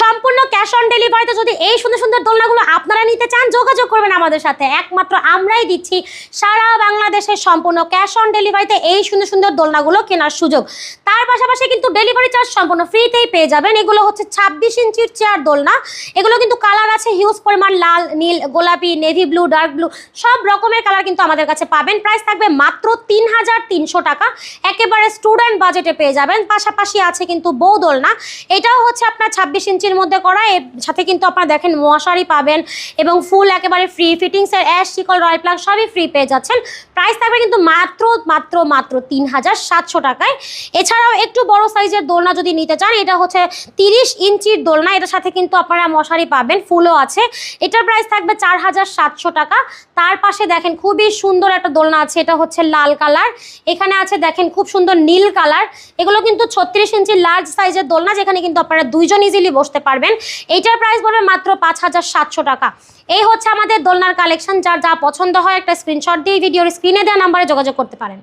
সম্পূর্ণ cash on ডেলিভারিতে যদি এই সুন্দর সুন্দর দোলনাগুলো আপনারা নিতে চান যোগাযোগ করবেন আমাদের সাথে। একমাত্র আমরাই দিচ্ছি সারা বাংলাদেশের সম্পূর্ণ ক্যাশ অন ডেলিভারিতে এই সুন্দর সুন্দর দোলনাগুলো কেনার সুযোগ। তার পাশাপাশি কিন্তু ডেলিভারি চার্জ সম্পূর্ণ ফ্রিতেই পেয়ে যাবেন। এগুলো হচ্ছে 26 ইঞ্চির চেয়ার দোলনা। এগুলো কিন্তু কালার আছে হিউজ পরিমাণ, লাল, নীল, গোলাপি, নেভি ব্লু, ডার্ক ব্লু, সব রকমের কালার কিন্তু আমাদের কাছে পাবেন। প্রাইস থাকবে মাত্র 3300 টাকা, একেবারে স্টুডেন্ট বাজেটে পেয়ে যাবেন। পাশাপাশি আছে কিন্তু বউ দোলনা, এটাও হচ্ছে আপনার 26 ইঞ্চির মধ্যে করা। এর সাথে কিন্তু আপনারা দেখেন মশারি পাবেন এবং ফুল একেবারে ফ্রি, ফিটিংসের অ্যাশ, শিকল, রয়্যাল প্লাগ সবই ফ্রি পেয়ে যাচ্ছেন। প্রাইস থাকবে কিন্তু মাত্র 3700 টাকায়। এছাড়াও একটু বড় সাইজের দোলনা যদি নিতে চান, এটা হচ্ছে 30 ইঞ্চির দোলনা, এটার সাথে কিন্তু আপনারা মশারি পাবেন, ফুলও আছে। এটার প্রাইস থাকবে 4700 টাকা। তার পাশে দেখেন খুবই সুন্দর একটা দোলনা আছে, এটা হচ্ছে লাল কালার। এখানে আছে দেখেন খুব সুন্দর নীল কালার। এগুলো কিন্তু 36 ইঞ্চি লার্জ সাইজের দোলনা, যেখানে কিন্তু আপনারা দুইজন ইজিলি বসতে পারবেন। এইটার প্রাইস পড়বে মাত্র 5700 টাকা। এই হচ্ছে আমাদের দোলনার কালেকশন। যার যা পছন্দ হয় একটা স্ক্রিনশট দিয়ে ভিডিওর স্ক্রিনে দেওয়া নাম্বারে যোগাযোগ করতে পারেন।